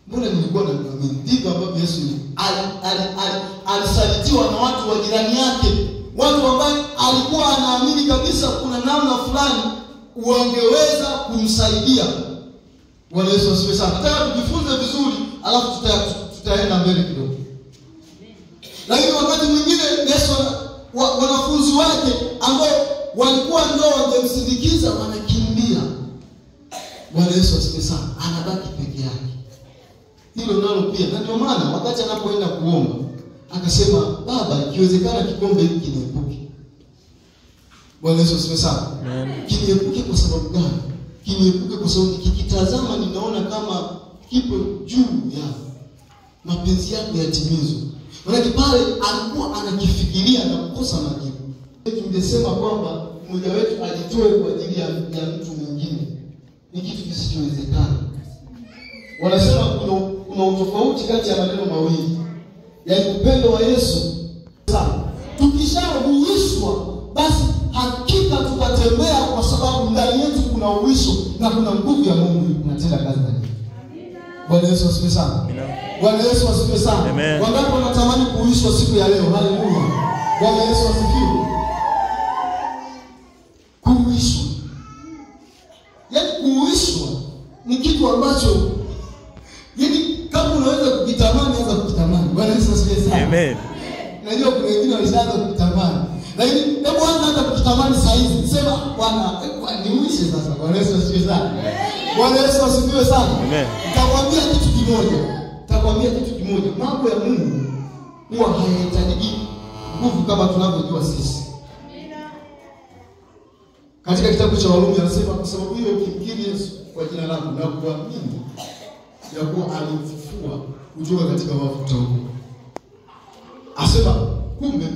Mbona nilikuwa na mimi? Ndivyo ambavyo Yesu alisalitiwa na watu wa jirani yake, watu ambao alikuwa anaamini kabisa kuna namna fulani wangeweza kumsaidia. Bwana Yesu asifiwe sana. Nataka tujifunze vizuri, alafu tutaenda mbele kidogo. Lakini wakati mwingine Yesu wanafunzi wake ambao walikuwa ndio wangemsindikiza wanakimbia. Bwana Yesu asifiwe sana. Anabaki peke yake. Hilo nalo pia. Na ndio maana wakati anapoenda kuomba akasema, Baba, ikiwezekana kikombe hiki niepuke. Bwana Yesu asifiwe sana. Kiniepuke kwa sababu gani? Kiniepuke kwa sababu nikikitazama ninaona kama kipo juu ya mapenzi yako yatimizwe. Maana pale alikuwa anakifikiria na kukosa majibu. Tungesema kwamba mmoja wetu ajitoe kwa ajili ya mtu mwingine ni kitu kisichowezekana. Wanasema kuna utofauti kati ya maneno mawili. Yaani upendo wa Yesu sana. Tukishahuishwa basi hakika tutatembea kwa sababu ndani yetu kuna uwisho na kuna nguvu ya Mungu inatenda kazi ndani. Bwana Yesu asifiwe sana. Bwana Yesu asifiwe sana. Wangapi wanatamani kuishwa siku ya leo? Haleluya. Bwana Yesu asifiwe. Kuishwa. Yaani kuishwa ni kitu ambacho kama unaweza kukitamani, anza kukitamani. Bwana Yesu asifiwe sana. Amen. Najua kuna wengine walishaanza kukitamani. Lakini hebu anza hata kukitamani saa hizi. Sema Bwana, niuishe sasa. Bwana Yesu asifiwe sana. Bwana Yesu asifiwe sana. Amen. Nitakwambia kitu kimoja. Mambo ya Mungu huwa hayahitaji nguvu kama tunavyojua sisi. Katika kitabu cha Warumi anasema kwa sababu hiyo ukimkiri Yesu kwa jina langu na kuamini ya kuwa alimfufua kutoka katika wafu, asema kumbe